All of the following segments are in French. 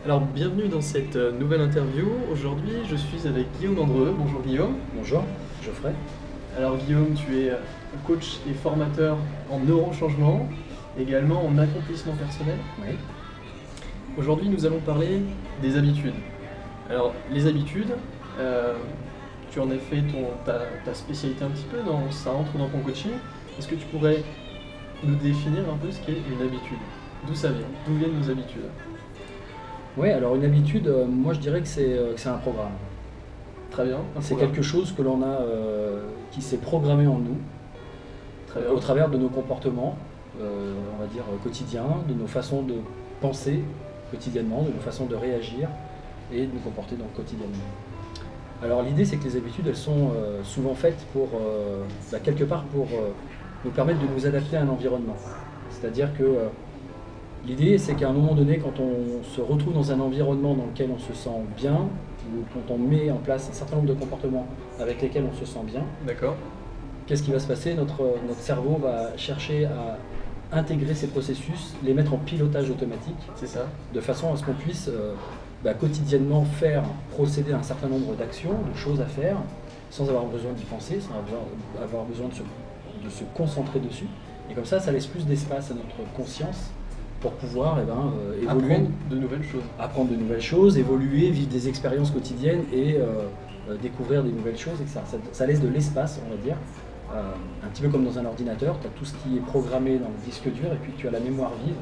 Alors, bienvenue dans cette nouvelle interview. Aujourd'hui, je suis avec Guillaume Andreu. Bonjour Guillaume. Bonjour, Geoffrey. Alors Guillaume, tu es coach et formateur en neurochangement, également en accomplissement personnel. Oui. Aujourd'hui, nous allons parler des habitudes. Alors, les habitudes, tu en as fait ta spécialité un petit peu, ça entre dans ton coaching. Est-ce que tu pourrais nous définir un peu ce qu'est une habitude? D'où ça vient? D'où viennent nos habitudes? Oui, alors une habitude, moi je dirais que c'est un programme. Très bien. C'est quelque chose que l'on a, qui s'est programmé en nous, Très bien. au travers de nos comportements, on va dire quotidiens, de nos façons de penser quotidiennement, de nos façons de réagir et de nous comporter quotidiennement. Alors l'idée c'est que les habitudes, elles sont souvent faites pour, quelque part pour nous permettre de nous adapter à un environnement. C'est-à-dire que l'idée, c'est qu'à un moment donné, quand on se retrouve dans un environnement dans lequel on se sent bien, ou quand on met en place un certain nombre de comportements avec lesquels on se sent bien, D'accord. qu'est-ce qui va se passer? Notre cerveau va chercher à intégrer ces processus, les mettre en pilotage automatique, C'est ça. de façon à ce qu'on puisse quotidiennement procéder à un certain nombre d'actions, de choses à faire, sans avoir besoin d'y penser, sans avoir besoin de se concentrer dessus. Et comme ça laisse plus d'espace à notre conscience pour pouvoir évoluer, apprendre de nouvelles choses, évoluer, vivre des expériences quotidiennes et découvrir des nouvelles choses, etc. Ça laisse de l'espace, on va dire, un petit peu comme dans un ordinateur, tu as tout ce qui est programmé dans le disque dur et puis tu as la mémoire vive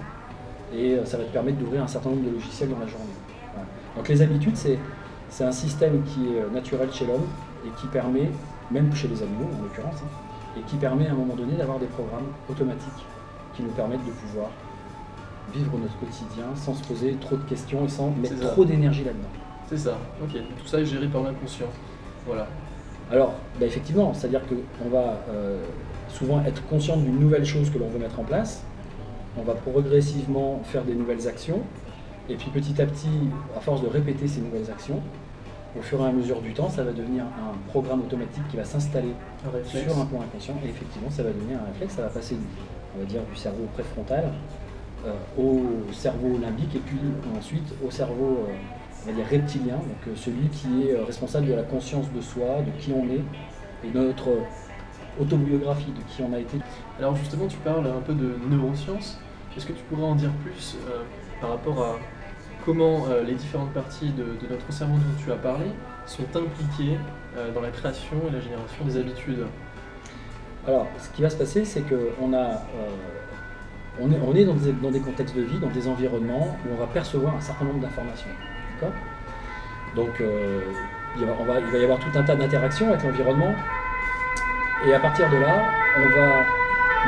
et ça va te permettre d'ouvrir un certain nombre de logiciels dans la journée. Voilà. Donc les habitudes, c'est un système qui est naturel chez l'homme et qui permet, même chez les animaux en l'occurrence, et qui permet à un moment donné d'avoir des programmes automatiques qui nous permettent de pouvoir vivre notre quotidien sans se poser trop de questions et sans mettre trop d'énergie là-dedans. C'est ça, ok. Tout ça est géré par l'inconscient. Voilà. Alors, effectivement, c'est-à-dire qu'on va souvent être conscient d'une nouvelle chose que l'on veut mettre en place. On va progressivement faire des nouvelles actions. Et puis petit à petit, à force de répéter ces nouvelles actions, au fur et à mesure du temps, ça va devenir un programme automatique qui va s'installer sur un plan inconscient. Et effectivement, ça va devenir un réflexe, ça va passer du cerveau préfrontal au cerveau limbique et puis ensuite au cerveau reptilien, donc celui qui est responsable de la conscience de soi, de qui on est et de notre autobiographie, de qui on a été. Alors justement, tu parles un peu de neurosciences. Est-ce que tu pourrais en dire plus par rapport à comment les différentes parties de notre cerveau dont tu as parlé sont impliquées dans la création et la génération des habitudes? Alors, ce qui va se passer, c'est qu'on on est dans des contextes de vie, dans des environnements où on va percevoir un certain nombre d'informations. D'accord ? Donc, il va y avoir tout un tas d'interactions avec l'environnement. Et à partir de là, on va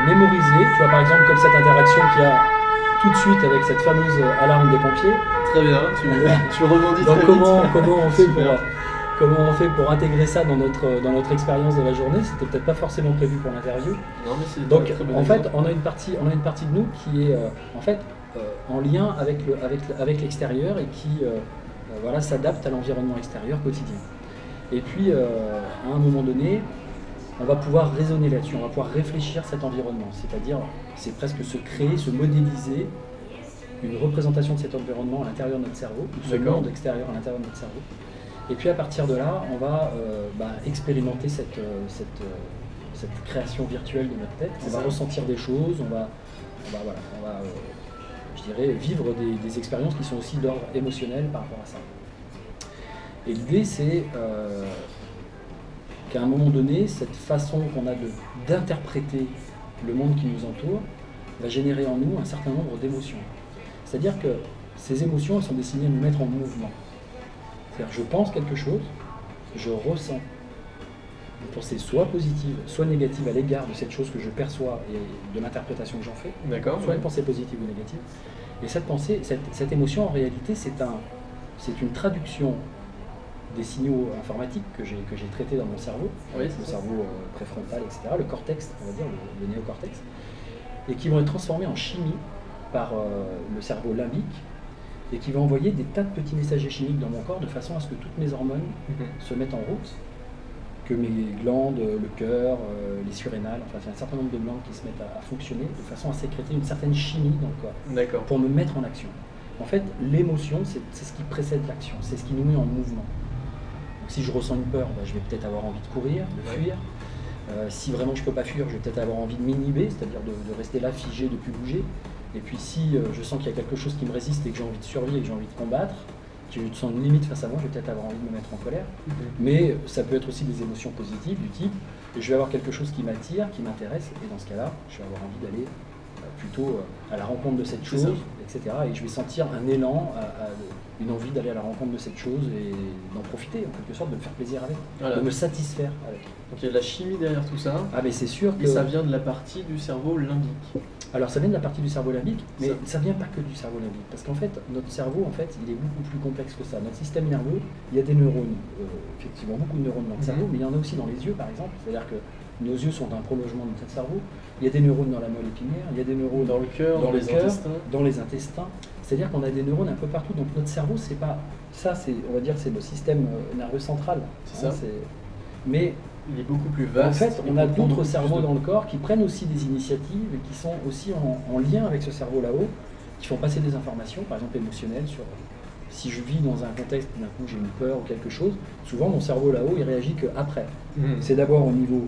mémoriser. Tu vois, par exemple, comme cette interaction qu'il y a tout de suite avec cette fameuse alarme des pompiers. Très bien, tu rebondis donc, très vite. Comment on fait pour intégrer ça dans notre expérience de la journée? C'était peut-être pas forcément prévu pour l'interview. Donc en fait, on a une partie de nous qui est en lien avec l'extérieur et qui s'adapte à l'environnement extérieur quotidien. Et puis à un moment donné, on va pouvoir raisonner là-dessus, on va pouvoir réfléchir cet environnement. C'est-à-dire, c'est presque se créer, se modéliser une représentation de cet environnement à l'intérieur de notre cerveau, ce monde extérieur à l'intérieur de notre cerveau. Et puis à partir de là, on va expérimenter cette création virtuelle de notre tête. On va ressentir des choses, on va vivre des expériences qui sont aussi d'ordre émotionnel par rapport à ça. Et l'idée, c'est qu'à un moment donné, cette façon qu'on a d'interpréter le monde qui nous entoure va générer en nous un certain nombre d'émotions. C'est-à-dire que ces émotions, elles sont destinées à nous mettre en mouvement. C'est-à-dire, je pense quelque chose, je ressens une pensée soit positive, soit négative à l'égard de cette chose que je perçois et de l'interprétation que j'en fais. D'accord. Soit une pensée positive ou négative. Et cette pensée, cette émotion, en réalité, c'est une traduction des signaux informatiques que j'ai traités dans mon cerveau, le cerveau préfrontal, etc., le cortex, on va dire, le néocortex, et qui vont être transformés en chimie par le cerveau limbique, et qui va envoyer des tas de petits messagers chimiques dans mon corps de façon à ce que toutes mes hormones se mettent en route, que mes glandes, le cœur, les surrénales, enfin il y a un certain nombre de glandes qui se mettent à fonctionner de façon à sécréter une certaine chimie dans le corps, pour me mettre en action. En fait, l'émotion, c'est ce qui précède l'action, c'est ce qui nous met en mouvement. Donc, si je ressens une peur, bah, je vais peut-être avoir envie de courir, de fuir. Si vraiment je ne peux pas fuir, je vais peut-être avoir envie de m'inhiber, c'est-à-dire de rester là, figé, de ne plus bouger. Et puis si je sens qu'il y a quelque chose qui me résiste et que j'ai envie de survivre et que j'ai envie de combattre, que je sens une limite face à moi, je vais peut-être avoir envie de me mettre en colère. Mais ça peut être aussi des émotions positives du type, je vais avoir quelque chose qui m'attire, qui m'intéresse, et dans ce cas-là, je vais avoir envie d'aller plutôt à la rencontre de cette chose, etc. Et je vais sentir un élan, une envie d'aller à la rencontre de cette chose et d'en profiter, en quelque sorte, de me faire plaisir avec, Voilà. de me satisfaire avec. Donc il y a de la chimie derrière tout ça. Ah mais c'est sûr que... Et ça vient de la partie du cerveau limbique. Alors ça vient de la partie du cerveau limbique, mais ça vient pas que du cerveau limbique, parce qu'en fait, notre cerveau, en fait, il est beaucoup plus complexe que ça. Notre système nerveux, il y a des neurones, effectivement, beaucoup de neurones dans le cerveau, mais il y en a aussi dans les yeux, par exemple. C'est-à-dire que nos yeux sont un prolongement de notre cerveau. Il y a des neurones dans la moelle épinière, il y a des neurones dans le cœur, dans les intestins. C'est-à-dire qu'on a des neurones un peu partout. Donc notre cerveau, c'est pas ça, c'est, on va dire, c'est le système nerveux central. C'est ça. Mais il est beaucoup plus vaste. En fait, on a d'autres cerveaux dans le corps qui prennent aussi des initiatives et qui sont aussi en lien avec ce cerveau là-haut, qui font passer des informations, par exemple émotionnelles, sur si je vis dans un contexte, d'un coup j'ai une peur ou quelque chose, souvent mon cerveau là-haut, il réagit qu'après. C'est d'abord au niveau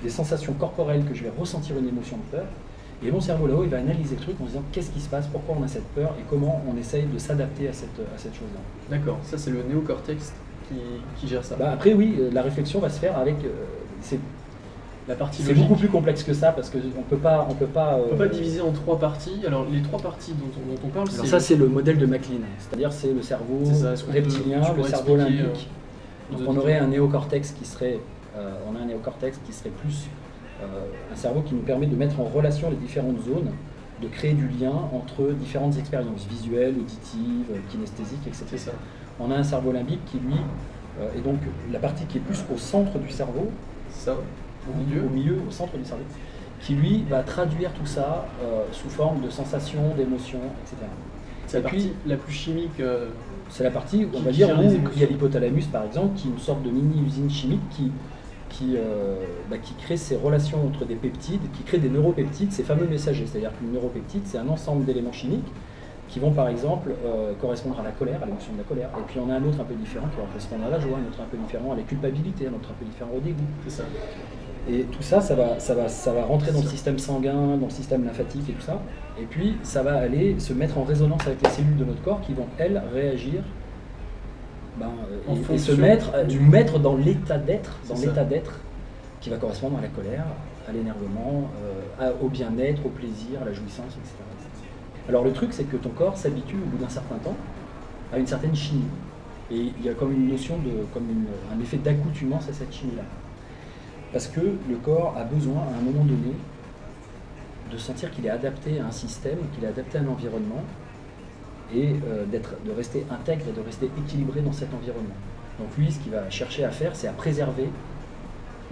des sensations corporelles que je vais ressentir une émotion de peur, et mon cerveau là-haut, il va analyser le truc en se disant qu'est-ce qui se passe, pourquoi on a cette peur et comment on essaye de s'adapter à cette chose-là. D'accord, ça c'est le néocortex qui gère ça. Bah après oui, la réflexion va se faire avec... la partie c'est beaucoup plus complexe que ça parce qu'on peut pas diviser en trois parties. Alors les trois parties dont on parle, alors ça c'est le modèle de MacLean, c'est-à-dire c'est le cerveau reptilien, le cerveau limbique. Donc on aurait un néocortex qui serait plus un cerveau qui nous permet de mettre en relation les différentes zones, de créer du lien entre différentes expériences visuelles, auditives, kinesthésiques, etc. C'est ça. On a un cerveau limbique qui lui est donc la partie qui est plus au centre du cerveau, ça, au milieu, au centre du cerveau, qui lui va traduire tout ça sous forme de sensations, d'émotions, etc. C'est la partie la plus chimique. C'est la partie, on va dire, où il y a l'hypothalamus par exemple, qui est une sorte de mini-usine chimique qui crée ces relations entre des peptides, qui crée des neuropeptides, ces fameux messagers. C'est-à-dire qu'une neuropeptide, c'est un ensemble d'éléments chimiques qui vont par exemple correspondre à la colère, à l'émotion de la colère. Et puis on a un autre un peu différent qui va correspondre à la joie, un autre un peu différent à la culpabilité, un autre un peu différent au dégoût. C'est ça. Et tout ça, ça va rentrer dans le système sanguin, dans le système lymphatique et tout ça. Et puis ça va aller se mettre en résonance avec les cellules de notre corps qui vont, elles, réagir et se mettre dans l'état d'être, qui va correspondre à la colère, à l'énervement, au bien-être, au plaisir, à la jouissance, etc. Alors le truc, c'est que ton corps s'habitue au bout d'un certain temps à une certaine chimie. Et il y a comme une notion un effet d'accoutumance à cette chimie-là. Parce que le corps a besoin, à un moment donné, de sentir qu'il est adapté à un système, qu'il est adapté à un environnement, et de rester intègre et de rester équilibré dans cet environnement. Donc lui, ce qu'il va chercher à faire, c'est à préserver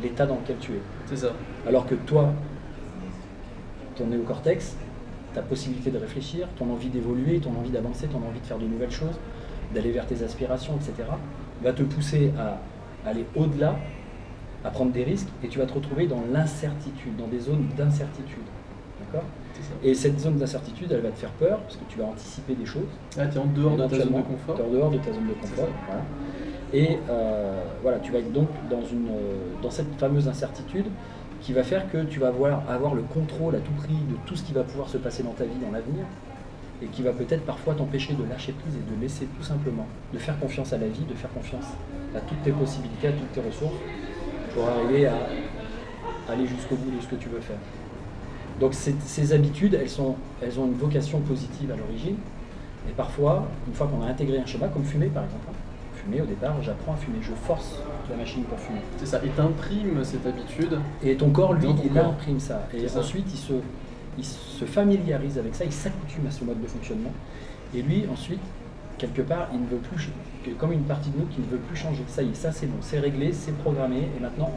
l'état dans lequel tu es. C'est ça. Alors que toi, ton néocortex, ta possibilité de réfléchir, ton envie d'évoluer, ton envie d'avancer, ton envie de faire de nouvelles choses, d'aller vers tes aspirations, etc., va te pousser à aller au-delà, à prendre des risques, et tu vas te retrouver dans l'incertitude, dans des zones d'incertitude. D'accord ? Et cette zone d'incertitude, elle va te faire peur, parce que tu vas anticiper des choses. Ah, tu es en dehors de ta zone de confort. Tu es en dehors de ta zone de confort. Voilà. Et voilà, tu vas être donc dans cette fameuse incertitude qui va faire que tu vas avoir le contrôle à tout prix de tout ce qui va pouvoir se passer dans ta vie dans l'avenir, et qui va peut-être parfois t'empêcher de lâcher prise et de laisser tout simplement, de faire confiance à la vie, de faire confiance à toutes tes possibilités, à toutes tes ressources, pour arriver à aller jusqu'au bout de ce que tu veux faire. Donc ces habitudes, elles ont une vocation positive à l'origine, et parfois, une fois qu'on a intégré un schéma, comme fumer par exemple, fumer au départ, j'apprends à fumer, je force la machine pour fumer. C'est ça, et t'imprimes cette habitude. Et ton corps, lui, il imprime ça. Et ensuite, il se familiarise avec ça, il s'accoutume à ce mode de fonctionnement. Et lui, ensuite, quelque part, il ne veut plus, comme une partie de nous qui ne veut plus changer. Ça y est, ça c'est bon, c'est réglé, c'est programmé, et maintenant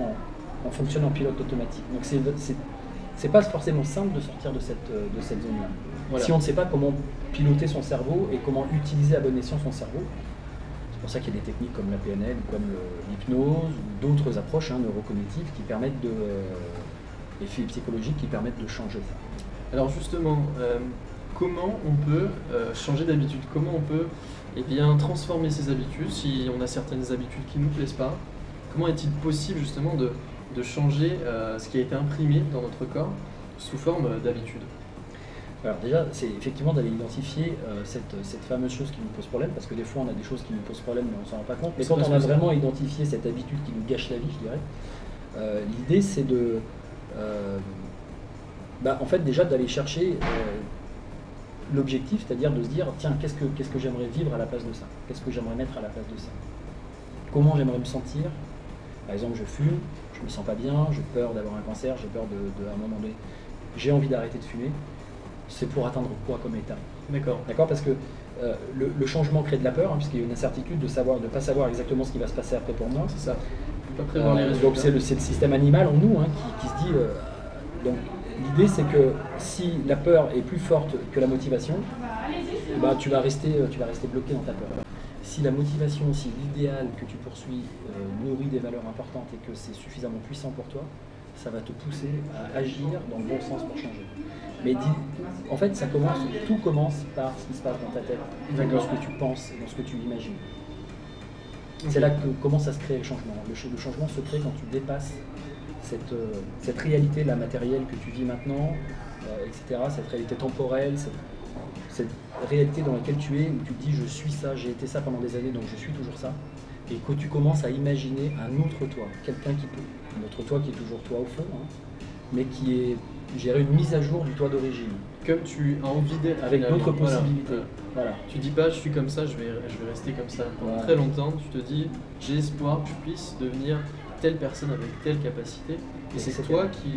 on fonctionne en pilote automatique. Donc c'est pas forcément simple de sortir de cette zone-là. Voilà. Si on ne sait pas comment piloter son cerveau et comment utiliser à bon escient son cerveau. C'est pour ça qu'il y a des techniques comme la PNL, comme l'hypnose, ou d'autres approches neurocognitives qui permettent effets psychologiques qui permettent de changer ça. Alors justement, comment on peut changer d'habitude, comment on peut transformer ses habitudes si on a certaines habitudes qui ne nous plaisent pas. Comment est-il possible justement de changer ce qui a été imprimé dans notre corps sous forme d'habitude? Alors déjà, c'est effectivement d'aller identifier cette fameuse chose qui nous pose problème, parce que des fois on a des choses qui nous posent problème mais on ne s'en rend pas compte. Mais quand on a vraiment identifié cette habitude qui nous gâche la vie, je dirais, l'idée c'est de... en fait déjà d'aller chercher l'objectif, c'est-à-dire de se dire tiens, qu'est-ce que j'aimerais vivre à la place de ça? Qu'est-ce que j'aimerais mettre à la place de ça? Comment j'aimerais me sentir? Par exemple, je fume, je me sens pas bien, j'ai peur d'avoir un cancer, j'ai peur à un moment donné, j'ai envie d'arrêter de fumer. C'est pour atteindre quoi comme état? D'accord, parce que le changement crée de la peur, hein, puisqu'il y a une incertitude de ne pas savoir exactement ce qui va se passer après pour moi. C'est ça. On peut pas prévoir les résultats. Donc c'est le système animal en nous, hein, qui se dit... donc l'idée c'est que si la peur est plus forte que la motivation, tu vas rester bloqué dans ta peur. Si la motivation, si l'idéal que tu poursuis nourrit des valeurs importantes et que c'est suffisamment puissant pour toi, ça va te pousser à agir dans le bon sens pour changer. Mais en fait, tout commence par ce qui se passe dans ta tête, dans ce que tu penses et dans ce que tu imagines. C'est là que commence à se créer le changement. Le changement se crée quand tu dépasses cette réalité, la matérielle que tu vis maintenant, etc., cette réalité temporelle, cette réalité dans laquelle tu es, où tu te dis je suis ça, j'ai été ça pendant des années, donc je suis toujours ça, et que tu commences à imaginer un autre toi, un autre toi qui est toujours toi au fond, hein, mais qui est, une mise à jour du toi d'origine. Comme tu as envie d'être. Avec d'autres possibilités. Voilà. Tu dis pas je suis comme ça, je vais rester comme ça pendant très longtemps, tu te dis j'ai espoir que je puisse devenir telle personne avec telle capacité, et c'est toi qui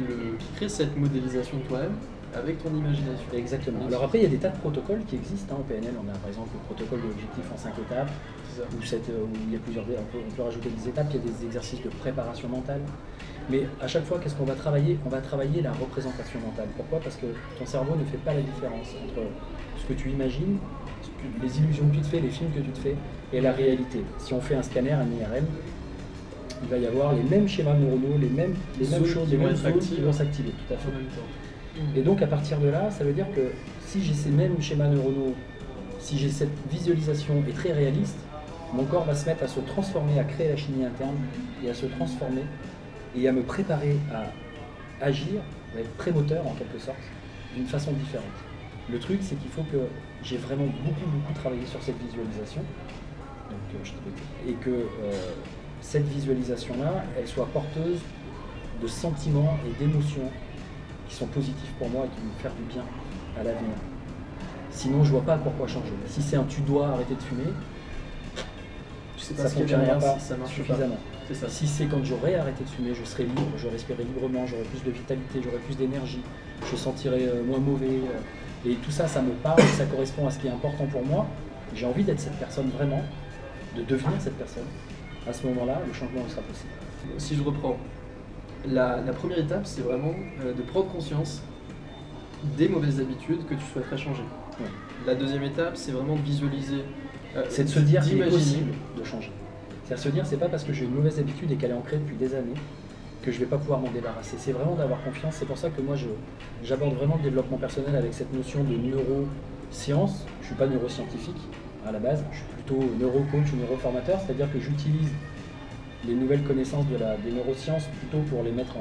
crée cette modélisation de toi-même avec ton imagination. Exactement. Alors après, il y a des tas de protocoles qui existent. Hein, en PNL, on a par exemple le protocole de l'objectif en 5 étapes, où il y a plusieurs, on peut rajouter des étapes, il y a des exercices de préparation mentale. Mais à chaque fois, qu'est-ce qu'on va travailler? On va travailler la représentation mentale. Pourquoi? Parce que ton cerveau ne fait pas la différence entre ce que tu imagines, les illusions que tu te fais, les films que tu te fais, et la réalité. Si on fait un scanner, un IRM, il va y avoir les mêmes schémas neuronaux, les mêmes choses, les mêmes zones qui vont s'activer, tout à fait. Et donc à partir de là, ça veut dire que si j'ai ces mêmes schémas neuronaux, si j'ai cette visualisation est très réaliste, mon corps va se mettre à se transformer, à créer la chimie interne et à se transformer et à me préparer à agir, à être prémoteur en quelque sorte, d'une façon différente. Le truc, c'est qu'il faut que j'ai vraiment beaucoup travaillé sur cette visualisation, et que cette visualisation-là, elle soit porteuse de sentiments et d'émotions qui sont positifs pour moi et qui vont me faire du bien à l'avenir. Sinon, je vois pas pourquoi changer. Si c'est un tu dois arrêter de fumer, ça ne fonctionnera pas suffisamment. Ça. Si c'est quand j'aurai arrêté de fumer, je serai libre, je respirerai librement, j'aurai plus de vitalité, j'aurai plus d'énergie, je sentirai moins mauvais. Et tout ça, ça me parle, ça correspond à ce qui est important pour moi. J'ai envie d'être cette personne vraiment, de devenir cette personne. À ce moment-là, le changement sera possible. Si je reprends, la première étape, c'est vraiment de prendre conscience des mauvaises habitudes que tu souhaiterais changer. Ouais. La deuxième étape, c'est vraiment de visualiser. C'est de se dire qu'il est possible de changer. C'est-à-dire se dire, c'est pas parce que j'ai une mauvaise habitude et qu'elle est ancrée depuis des années que je vais pas pouvoir m'en débarrasser. C'est vraiment d'avoir confiance. C'est pour ça que moi, j'aborde vraiment le développement personnel avec cette notion de neuroscience. Je suis pas neuroscientifique à la base, je suis plutôt neurocoach ou neuroformateur, c'est-à-dire que j'utilise les nouvelles connaissances des neurosciences plutôt pour les mettre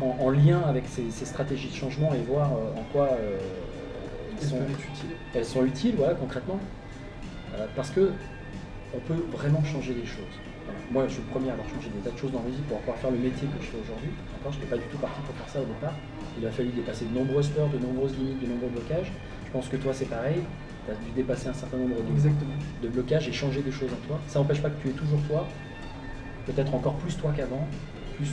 en lien avec ces stratégies de changement et voir en quoi elles sont utiles, voilà, concrètement. Parce que on peut vraiment changer les choses. Voilà. Moi, je suis le premier à avoir changé des tas de choses dans ma vie pour pouvoir faire le métier que je fais aujourd'hui. Je n'étais pas du tout parti pour faire ça au départ. Il a fallu dépasser de nombreuses peurs, de nombreuses limites, de nombreux blocages. Je pense que toi, c'est pareil. Tu as dû dépasser un certain nombre de blocages et changer des choses en toi. Ça n'empêche pas que tu es toujours toi, peut-être encore plus toi qu'avant, plus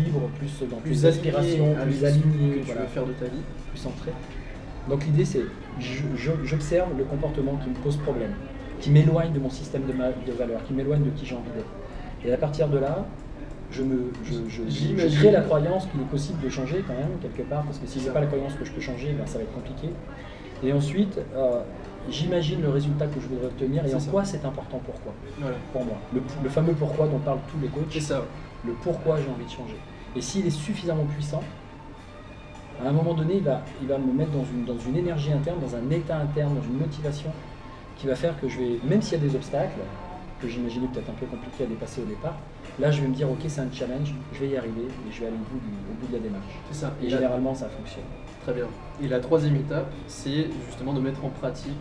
libre, dans plus d'aspiration, plus aligné, que tu veux faire de ta vie, plus centré. Donc l'idée, c'est j'observe le comportement qui me pose problème, qui m'éloigne de mon système de valeurs, qui m'éloigne de qui j'ai envie d'être. Et à partir de là, je crée la croyance qu'il est possible de changer quand même, quelque part, parce que si je n'ai pas la croyance que je peux changer, ben, ça va être compliqué. Et ensuite, j'imagine le résultat que je voudrais obtenir et en quoi c'est important pour moi. Le fameux pourquoi dont parlent tous les coachs, c'est ça. Le pourquoi j'ai envie de changer. Et s'il est suffisamment puissant, À un moment donné, il va me mettre dans une énergie interne, dans un état interne, dans une motivation qui va faire que je vais, même s'il y a des obstacles, que j'imaginais peut-être un peu compliqués à dépasser au départ, là je vais me dire ok c'est un challenge, je vais y arriver et je vais aller au bout de la démarche. C'est ça. Et généralement ça fonctionne. Très bien. Et la troisième étape, c'est justement de mettre en pratique,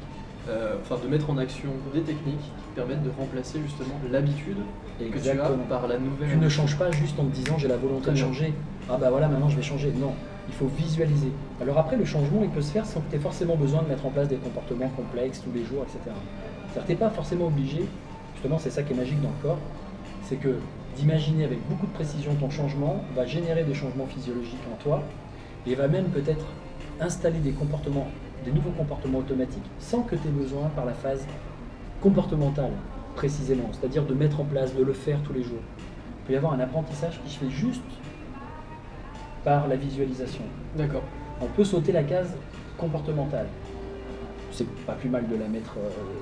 de mettre en action des techniques qui permettent de remplacer justement l'habitude que tu as par la nouvelle. Tu ne changes pas juste en te disant j'ai la volonté de changer. Ah bah voilà, maintenant je vais changer. Non, il faut visualiser. Alors après, le changement, il peut se faire sans que tu aies forcément besoin de mettre en place des comportements complexes tous les jours, etc. C'est-à-dire que tu n'es pas forcément obligé, justement c'est ça qui est magique dans le corps, c'est que d'imaginer avec beaucoup de précision ton changement va générer des changements physiologiques en toi et va même peut-être installer des comportements, des nouveaux comportements automatiques sans que tu aies besoin par la phase comportementale précisément, c'est-à-dire de mettre en place, de le faire tous les jours. Il peut y avoir un apprentissage qui se fait juste par la visualisation. D'accord. On peut sauter la case comportementale. C'est pas plus mal de la mettre,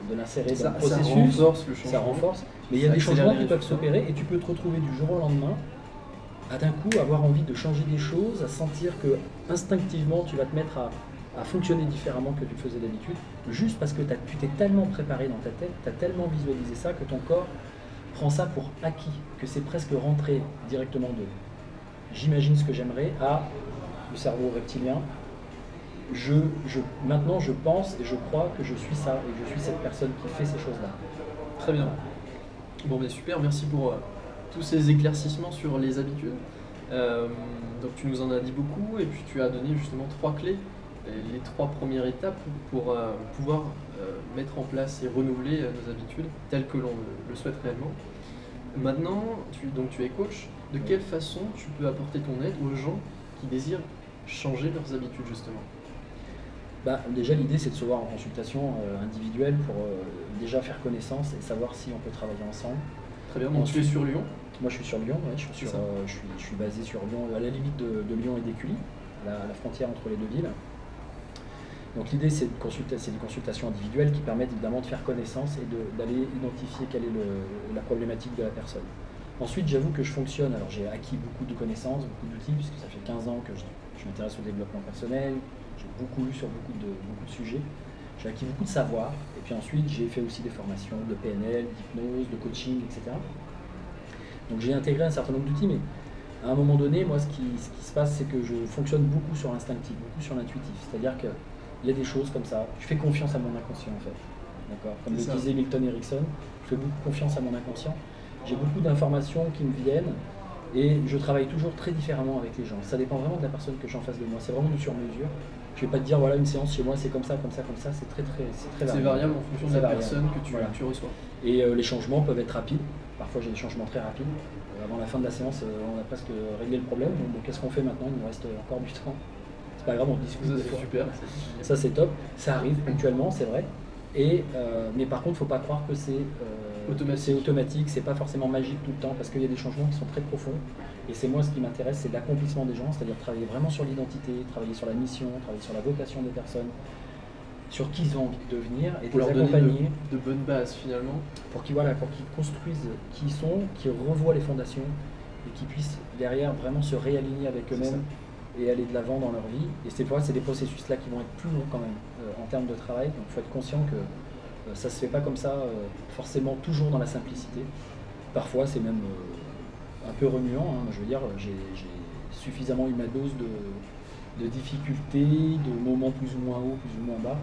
de l'insérer dans le processus. Ça renforce le changement. Ça renforce. Mais il y a des changements qui peuvent s'opérer et tu peux te retrouver du jour au lendemain à d'un coup avoir envie de changer des choses, à sentir que instinctivement tu vas te mettre à fonctionner différemment que tu le faisais d'habitude, juste parce que tu t'es tellement préparé dans ta tête, tu as tellement visualisé ça que ton corps prend ça pour acquis, que c'est presque rentré directement de j'imagine ce que j'aimerais à le cerveau reptilien. Maintenant je pense et je crois que je suis ça et que je suis cette personne qui fait ces choses-là. Très bien. Bon mais super, merci pour tous ces éclaircissements sur les habitudes. Donc tu nous en as dit beaucoup et puis tu as donné justement 3 clés, les 3 premières étapes pour pouvoir mettre en place et renouveler nos habitudes telles que l'on le souhaite réellement. Maintenant, tu es coach. De quelle façon tu peux apporter ton aide aux gens qui désirent changer leurs habitudes justement? Déjà l'idée c'est de se voir en consultation individuelle pour déjà faire connaissance et savoir si on peut travailler ensemble. Très bien, donc tu es sur Lyon? Moi je suis sur Lyon, ouais, je suis basé sur Lyon, à la limite de Lyon et d'Écully, à la frontière entre les deux villes. Donc l'idée c'est des consultations individuelles qui permettent évidemment de faire connaissance et d'aller identifier quelle est la problématique de la personne. Ensuite j'avoue que je fonctionne, alors j'ai acquis beaucoup de connaissances, beaucoup d'outils, puisque ça fait 15 ans que je m'intéresse au développement personnel, j'ai beaucoup lu sur beaucoup de sujets, j'ai acquis beaucoup de savoir, et puis ensuite j'ai fait aussi des formations de PNL, d'hypnose, de coaching, etc. Donc j'ai intégré un certain nombre d'outils, mais à un moment donné, moi ce qui se passe c'est que je fonctionne beaucoup sur l'instinctif, beaucoup sur l'intuitif, c'est-à-dire que il y a des choses comme ça, je fais confiance à mon inconscient en fait. D'accord. Comme le disait Milton Erickson, je fais beaucoup confiance à mon inconscient. J'ai beaucoup d'informations qui me viennent et je travaille toujours très différemment avec les gens. Ça dépend vraiment de la personne que j'ai en face de moi. C'est vraiment du sur-mesure. Je ne vais pas te dire voilà une séance chez moi c'est comme ça, comme ça, comme ça. C'est très variable. C'est variable en fonction de la personne que tu reçois. Et les changements peuvent être rapides. Parfois j'ai des changements très rapides. Avant la fin de la séance, on a presque réglé le problème. Donc qu'est-ce qu'on fait maintenant? Il nous reste encore du temps. C'est pas grave, on discute. Ça c'est super. Ça c'est top. Ça arrive ponctuellement, c'est vrai. Mais par contre, il ne faut pas croire que c'est automatique, c'est pas forcément magique tout le temps, parce qu'il y a des changements qui sont très profonds. Et c'est moi ce qui m'intéresse, c'est l'accomplissement des gens, c'est-à-dire travailler vraiment sur l'identité, travailler sur la mission, travailler sur la vocation des personnes, sur qui ils ont envie de devenir, et de les accompagner. De bonnes bases finalement. Pour qu'ils construisent qui ils sont, qu'ils revoient les fondations, et qu'ils puissent derrière vraiment se réaligner avec eux-mêmes et aller de l'avant dans leur vie. Et c'est des processus-là qui vont être plus longs quand même en termes de travail. Donc il faut être conscient que ça ne se fait pas comme ça, forcément toujours dans la simplicité. Parfois c'est même un peu remuant. Je veux dire, j'ai suffisamment eu ma dose de difficultés, de moments plus ou moins hauts, plus ou moins bas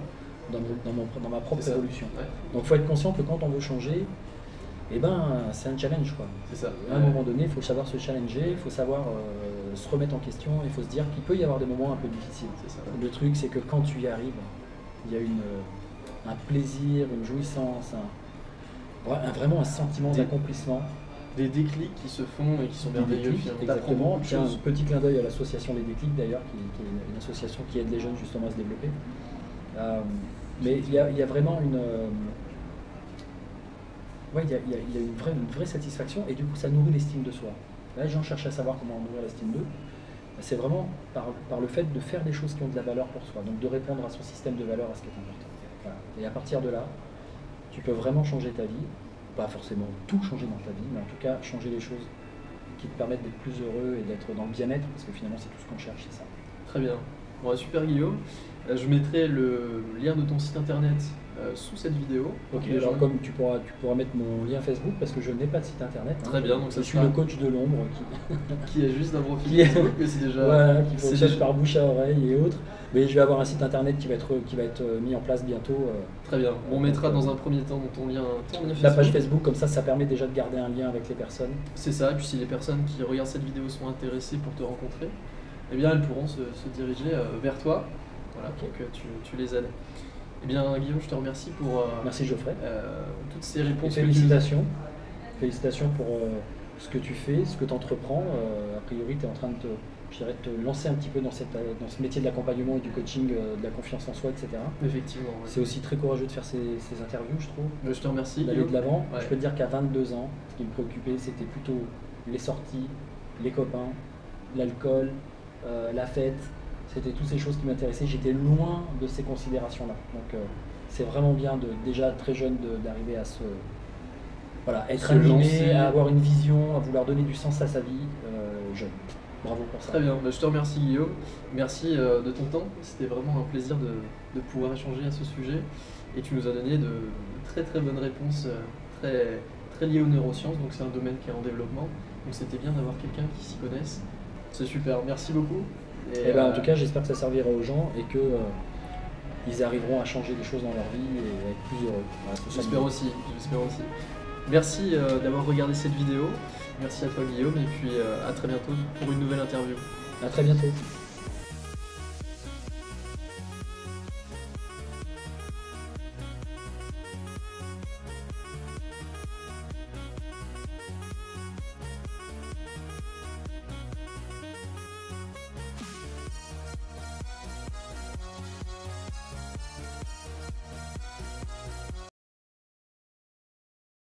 dans ma propre évolution. Ouais. Donc il faut être conscient que quand on veut changer, c'est un challenge, quoi. C'est ça. À un moment donné, il faut savoir se challenger, il faut savoir se remettre en question, il faut se dire qu'il peut y avoir des moments un peu difficiles. C'est ça. Le truc, c'est que quand tu y arrives, il y a un plaisir, une jouissance, vraiment un sentiment d'accomplissement. Des déclics qui se font et qui sont merveilleux. Exactement. Tiens, un petit clin d'œil à l'association Les Déclics d'ailleurs, qui est une association qui aide les jeunes justement à se développer. Mais il y a vraiment il y a une vraie satisfaction et du coup ça nourrit l'estime de soi. Là, les gens cherchent à savoir comment nourrir l'estime d'eux. C'est vraiment par le fait de faire des choses qui ont de la valeur pour soi, donc de répondre à son système de valeurs, à ce qui est important. Voilà. Et à partir de là, tu peux vraiment changer ta vie, pas forcément tout changer dans ta vie, mais en tout cas changer les choses qui te permettent d'être plus heureux et d'être dans le bien-être, parce que finalement c'est tout ce qu'on cherche, c'est ça. Très bien. Bon, super Guillaume. Je mettrai le lien de ton site internet sous cette vidéo. Ok, Les alors gens- comme tu pourras mettre mon lien Facebook parce que je n'ai pas de site internet. hein. Très bien, donc je ça suis sera- le coach de l'ombre qui est juste un profil Qui est- Facebook, mais c'est déjà. voilà, qui c'est fonctionne déjà- par bouche à oreille et autres. Mais je vais avoir un site internet qui va être mis en place bientôt. Très bien. On mettra Donc, dans un premier temps ton lien Facebook. La page Facebook, comme ça permet déjà de garder un lien avec les personnes. C'est ça, et puis si les personnes qui regardent cette vidéo sont intéressées pour te rencontrer, eh bien elles pourront se diriger vers toi, voilà, Ok. pour que tu les aides. Eh bien Guillaume, je te remercie pour Merci Geoffrey. toutes ces Et réponses que tu nous as. félicitations. Félicitations pour ce que tu fais, ce que tu entreprends. A priori, tu es en train de te lancer un petit peu dans ce métier de l'accompagnement et du coaching, de la confiance en soi, etc. Effectivement, ouais. C'est aussi très courageux de faire ces interviews, je trouve. Je te remercie. D'aller de Guillaume. l'avant. Ouais. Je peux te dire qu'à 22 ans, ce qui me préoccupait, c'était plutôt les sorties, les copains, l'alcool, la fête. C'était toutes ces choses qui m'intéressaient. J'étais loin de ces considérations-là. Donc c'est vraiment bien déjà très jeune d'arriver à être Se animé, lancer. à avoir une vision, à vouloir donner du sens à sa vie jeune. Bravo pour ça. Très bien, je te remercie Guillaume, merci de ton temps, c'était vraiment un plaisir de pouvoir échanger à ce sujet et tu nous as donné de très très bonnes réponses très, très liées aux neurosciences, donc c'est un domaine qui est en développement, donc c'était bien d'avoir quelqu'un qui s'y connaisse, c'est super, merci beaucoup. Et en tout cas, j'espère que ça servira aux gens et que ils arriveront à changer des choses dans leur vie et à être plus heureux. Voilà, c'est ça j'espère le- aussi. Merci d'avoir regardé cette vidéo, merci à toi Guillaume et puis à très bientôt pour une nouvelle interview. À très bientôt.